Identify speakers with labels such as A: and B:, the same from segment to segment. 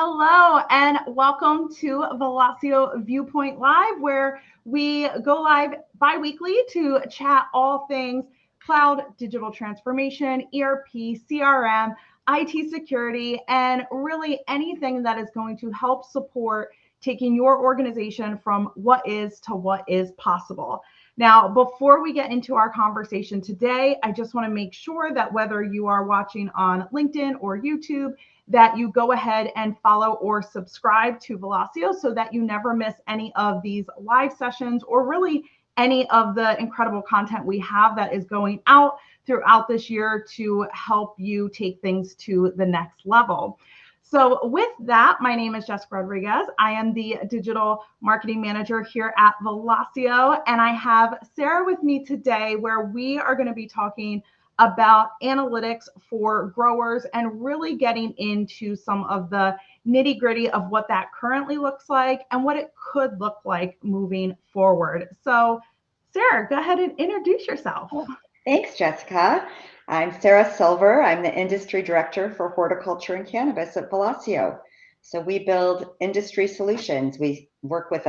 A: Hello and welcome to Velosio Viewpoint Live, where we go live bi-weekly to chat all things cloud, digital transformation, ERP, CRM, IT security, and really anything that is going to help support taking your organization from what is to what is possible. Now, before we get into our conversation today, I just want to make sure that whether you are watching on LinkedIn or YouTube, that you go ahead and follow or subscribe to Velosio so that you never miss any of these live sessions or really any of the incredible content we have that is going out throughout this year to help you take things to the next level. So with that, my name is Jessica Rodriguez. I am the digital marketing manager here at Velosio, and I have Sarah with me today where we are going to be talking about analytics for growers and really getting into some of the nitty gritty of what that currently looks like and what it could look like moving forward. So Sarah, go ahead and introduce yourself.
B: Thanks, Jessica. I'm Sarah Silver. I'm the industry director for horticulture and cannabis at Velosio. So we build industry solutions. We work with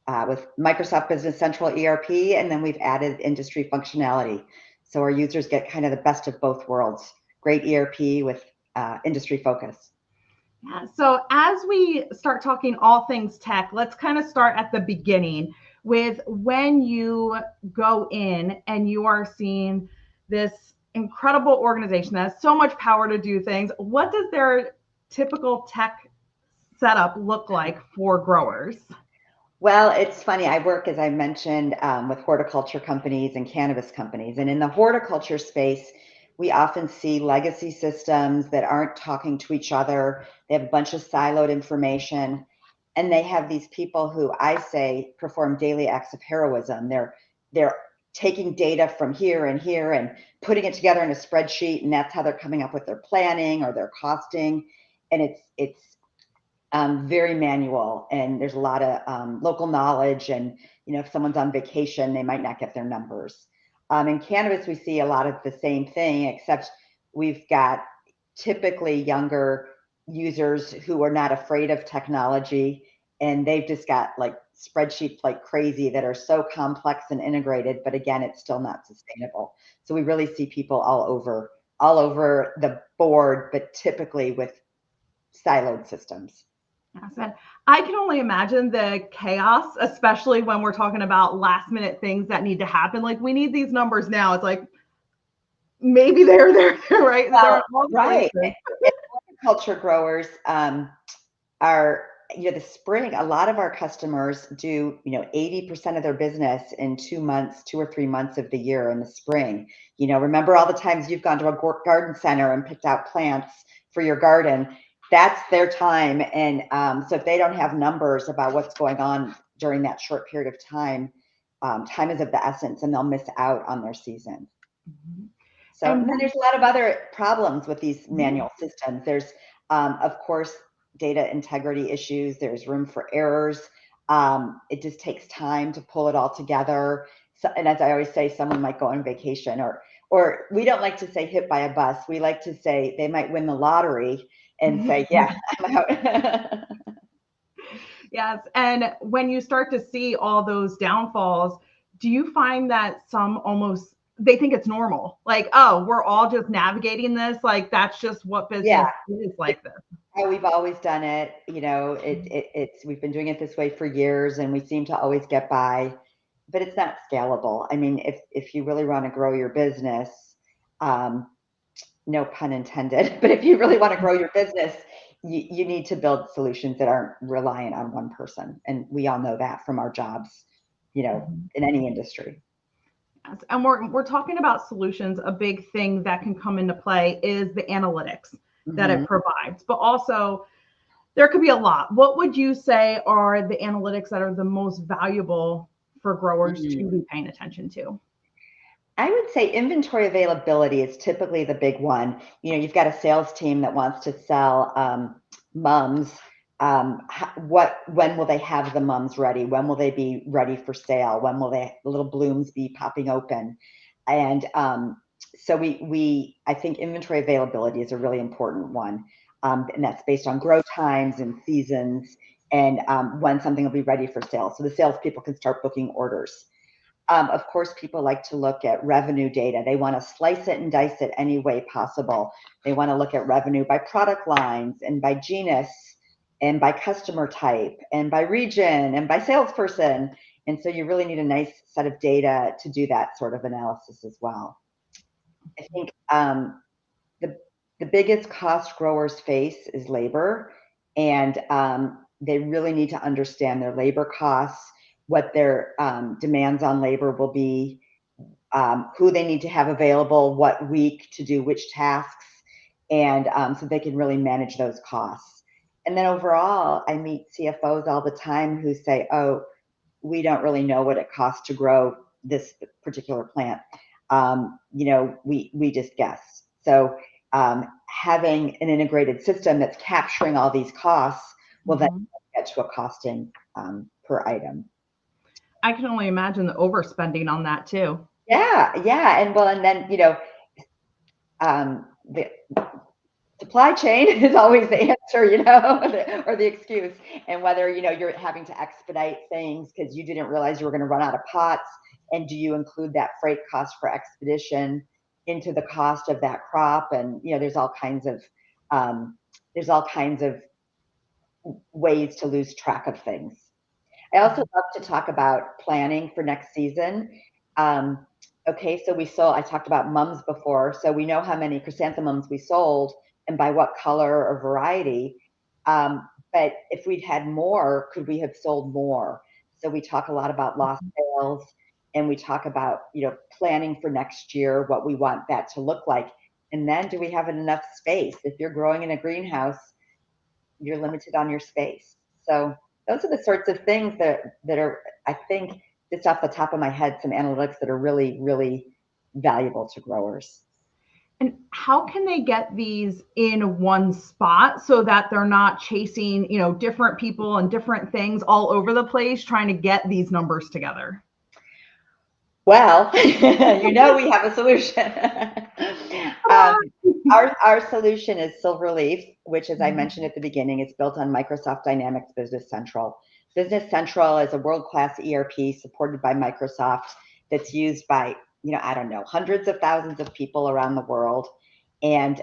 B: Microsoft Business Central ERP, and then we've added industry functionality. So our users get kind of the best of both worlds. Great ERP with industry focus.
A: Yeah, so as we start talking all things tech, let's kind of start at the beginning with when you go in and you are seeing this incredible organization that has so much power to do things. What does their typical tech setup look like for growers?
B: Well, it's funny. I work, as I mentioned, with horticulture companies and cannabis companies. And in the horticulture space, we often see legacy systems that aren't talking to each other. They have a bunch of siloed information. And they have these people who I say perform daily acts of heroism. They're taking data from here and putting it together in a spreadsheet, and that's how they're coming up with their planning or their costing. And it's very manual, and there's a lot of local knowledge. And if someone's on vacation, they might not get their numbers. In cannabis, we see a lot of the same thing, except we've got typically younger users who are not afraid of technology, and they've just got like spreadsheets like crazy that are so complex and integrated, but again, it's still not sustainable. So we really see people all over the board, but typically with siloed systems.
A: Yes, I can only imagine the chaos, especially when we're talking about last minute things that need to happen. Like we need these numbers now. It's like maybe they're right.
B: Well, right. Horticulture growers are, the spring. A lot of our customers do, 80% of their business in 2 months, 2 or 3 months of the year in the spring. Remember all the times you've gone to a garden center and picked out plants for your garden. That's their time. And so if they don't have numbers about what's going on during that short period of time, time is of the essence, and they'll miss out on their season. Mm-hmm. So and then there's a lot of other problems with these manual systems. There's, of course, data integrity issues. There's room for errors. It just takes time to pull it all together. So, and as I always say, someone might go on vacation, or we don't like to say hit by a bus. We like to say they might win the lottery and say, yeah, I'm out.
A: Yes. And when you start to see all those downfalls, do you find that some they think it's normal? Like, oh, we're all just navigating this. Like, that's just what business is like this.
B: We've always done it. We've been doing it this way for years, and we seem to always get by, but it's not scalable. I mean, if you really want to grow your business, no pun intended, but if you really want to grow your business, you need to build solutions that aren't reliant on one person. And we all know that from our jobs, in any industry.
A: Yes. And we're talking about solutions. A big thing that can come into play is the analytics that it provides, but also there could be a lot. What would you say are the analytics that are the most valuable for growers to be paying attention to?
B: I would say inventory availability is typically the big one. You've got a sales team that wants to sell mums. When will they have the mums ready? When will they be ready for sale? When will the little blooms be popping open? And so I think inventory availability is a really important one. And that's based on grow times and seasons and when something will be ready for sale. So the salespeople can start booking orders. Of course, people like to look at revenue data. They want to slice it and dice it any way possible. They want to look at revenue by product lines and by genus and by customer type and by region and by salesperson. And so you really need a nice set of data to do that sort of analysis as well. I think the biggest cost growers face is labor, and they really need to understand their labor costs, what their demands on labor will be, who they need to have available, what week to do which tasks, and so they can really manage those costs. And then overall, I meet CFOs all the time who say, oh, we don't really know what it costs to grow this particular plant. We just guess. So having an integrated system that's capturing all these costs will then get to a costing per item.
A: I can only imagine the overspending on that too.
B: Yeah, and then the supply chain is always the answer, or the excuse. And whether you're having to expedite things because you didn't realize you were going to run out of pots, and do you include that freight cost for expedition into the cost of that crop? And there's all kinds of ways to lose track of things. I also love to talk about planning for next season. Okay, so I talked about mums before, so we know how many chrysanthemums we sold and by what color or variety. But if we'd had more, could we have sold more? So we talk a lot about lost sales, and we talk about planning for next year, what we want that to look like. And then do we have enough space? If you're growing in a greenhouse, you're limited on your space. So those are the sorts of things that are, I think, just off the top of my head, some analytics that are really, really valuable to growers.
A: And how can they get these in one spot so that they're not chasing, different people and different things all over the place trying to get these numbers together?
B: Well, we have a solution. Our solution is Silverleaf, which, as I mentioned at the beginning, is built on Microsoft Dynamics Business Central. Business Central is a world-class ERP supported by Microsoft that's used by, hundreds of thousands of people around the world. And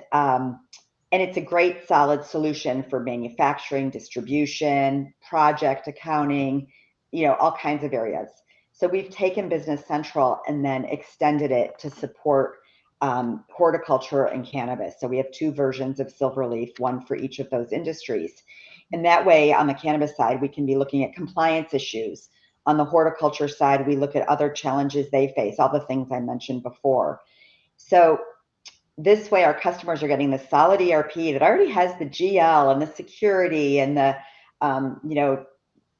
B: it's a great solid solution for manufacturing, distribution, project accounting, all kinds of areas. So we've taken Business Central and then extended it to support horticulture and cannabis. So we have two versions of Silverleaf, one for each of those industries. And that way, on the cannabis side, we can be looking at compliance issues. On the horticulture side, we look at other challenges they face, all the things I mentioned before. So this way, our customers are getting the solid ERP that already has the GL and the security and the,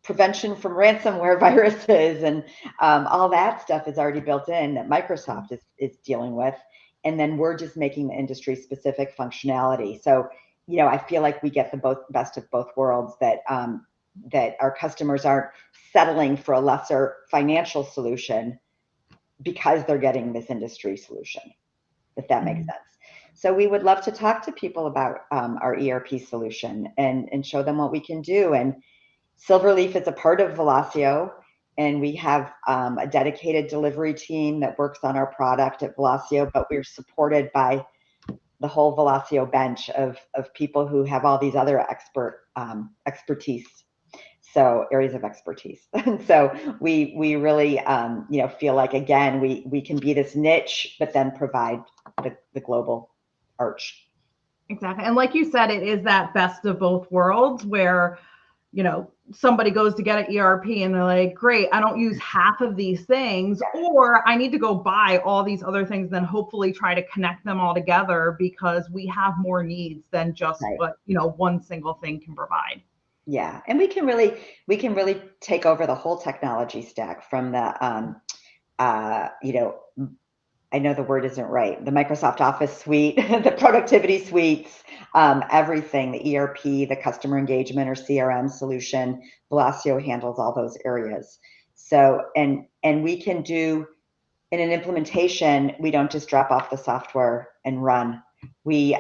B: prevention from ransomware viruses and all that stuff is already built in that Microsoft is dealing with. And then we're just making the industry specific functionality. So, I feel like we get the best of both worlds, that our customers aren't settling for a lesser financial solution because they're getting this industry solution, if that makes sense. So we would love to talk to people about our ERP solution and show them what we can do. And Silverleaf is a part of Velosio, and we have a dedicated delivery team that works on our product at Velosio, but we're supported by the whole Velosio bench of people who have all these other expertise, so areas of expertise. And so we really feel like, again, we can be this niche, but then provide the global arch.
A: Exactly. And like you said, it is that best of both worlds where somebody goes to get an ERP and they're like, great, I don't use half of these things, or I need to go buy all these other things, then hopefully try to connect them all together because we have more needs than just what, one single thing can provide.
B: Yeah. And we can really take over the whole technology stack from the, I know the word isn't right, the Microsoft Office suite, the productivity suites, everything, the ERP, the customer engagement or CRM solution. Velosio handles all those areas. So, and we can do, in an implementation, we don't just drop off the software and run. We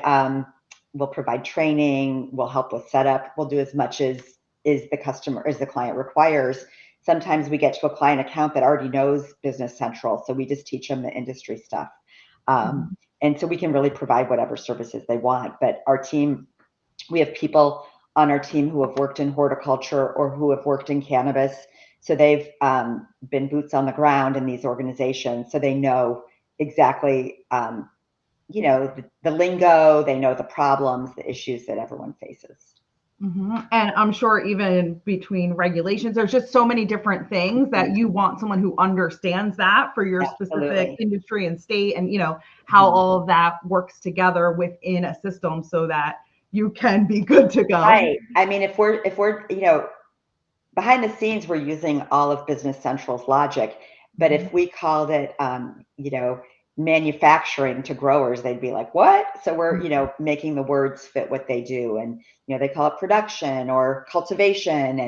B: we'll provide training, we'll help with setup, we'll do as much as the client requires. Sometimes we get to a client account that already knows Business Central, so we just teach them the industry stuff. And so we can really provide whatever services they want. But our team, we have people on our team who have worked in horticulture or who have worked in cannabis. So they've been boots on the ground in these organizations. So they know exactly, the lingo, they know the problems, the issues that everyone faces.
A: And I'm sure even between regulations, there's just so many different things that you want someone who understands that for your specific industry and state, and how all of that works together within a system so that you can be good to go.
B: Right. I mean, if we're behind the scenes, we're using all of Business Central's logic, but if we called it, manufacturing to growers, they'd be like, what? So we're, making the words fit what they do. And, they call it production or cultivation.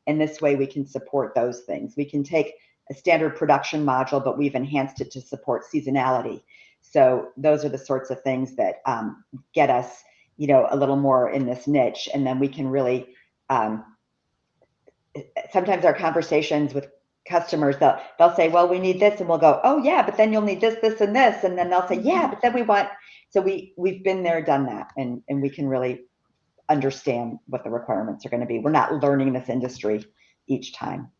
B: And this way we can support those things. We can take a standard production module, but we've enhanced it to support seasonality. So those are the sorts of things that get us, a little more in this niche. And then we can really, sometimes our conversations with customers, they'll say, well, we need this, and we'll go, oh yeah, but then you'll need this, this, and this. And then they'll say, yeah, but then we want, so we've been there, done that, and we can really understand what the requirements are going to be. We're not learning this industry each time.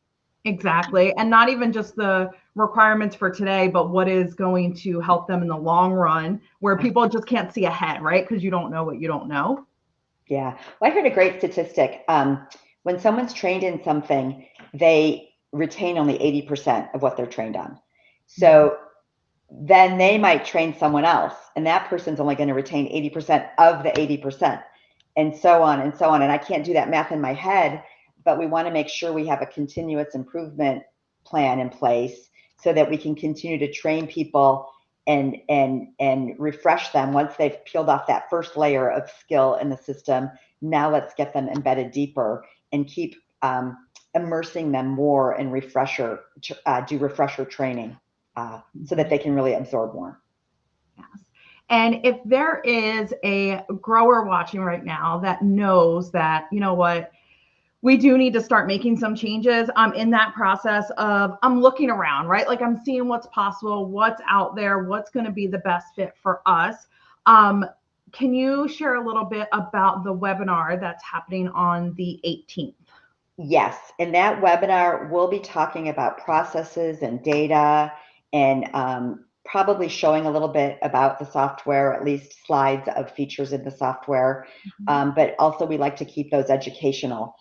A: Exactly. And not even just the requirements for today, but what is going to help them in the long run, where people just can't see ahead, right? Because you don't know what you don't know.
B: Yeah. Well, I heard a great statistic. When someone's trained in something, they retain only 80% of what they're trained on. So then they might train someone else, and that person's only going to retain 80% of the 80%, and so on and so on. And I can't do that math in my head, but we want to make sure we have a continuous improvement plan in place so that we can continue to train people and refresh them once they've peeled off that first layer of skill in the system. Now let's get them embedded deeper and keep immersing them more in do refresher training so that they can really absorb more.
A: Yes. And if there is a grower watching right now that knows that, we do need to start making some changes. I'm in that process of, I'm looking around, right? Like I'm seeing what's possible, what's out there, what's going to be the best fit for us. Can you share a little bit about the webinar that's happening on the 18th?
B: Yes. In that webinar, we'll be talking about processes and data and probably showing a little bit about the software, at least slides of features in the software. But also we like to keep those educational.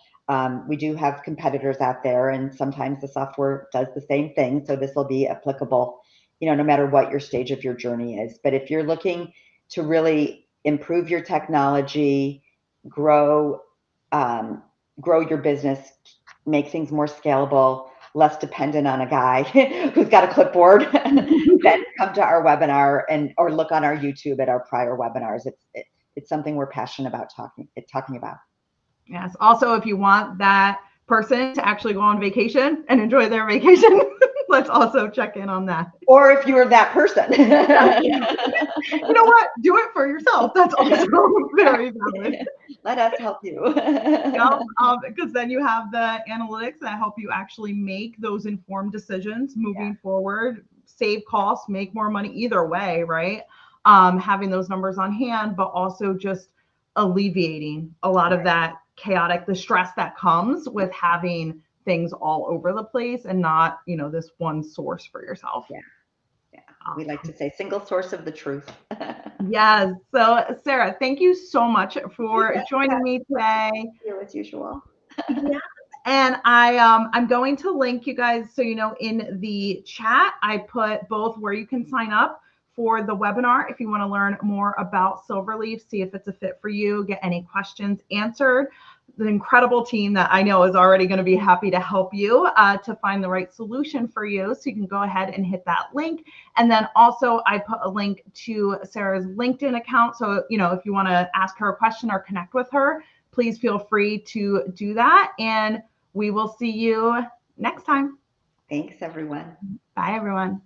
B: We do have competitors out there, and sometimes the software does the same thing. So this will be applicable, no matter what your stage of your journey is. But if you're looking to really improve your technology, grow your business, make things more scalable, less dependent on a guy who's got a clipboard, then come to our webinar or look on our YouTube at our prior webinars. It's something we're passionate about talking about.
A: Yes. Also, if you want that person to actually go on vacation and enjoy their vacation, let's also check in on that.
B: Or if you were that person.
A: You know what? Do it for yourself. That's also very valid.
B: Let us help you.
A: Because then you have the analytics that help you actually make those informed decisions moving forward, save costs, make more money either way, right? Having those numbers on hand, but also just alleviating a lot of that the stress that comes with having things all over the place and not, this one source for yourself.
B: Yeah. We like to say single source of the truth.
A: Yes. So Sarah, thank you so much for joining me today.
B: Thank you as usual.
A: Yeah. And I'm going to link you guys. So, in the chat, I put both where you can sign up for the webinar if you want to learn more about Silverleaf, see if it's a fit for you, get any questions answered. The incredible team that I know is already going to be happy to help you to find the right solution for you. So you can go ahead and hit that link. And then also I put a link to Sarah's LinkedIn account. So, if you want to ask her a question or connect with her, please feel free to do that. And we will see you next time.
B: Thanks, everyone.
A: Bye, everyone.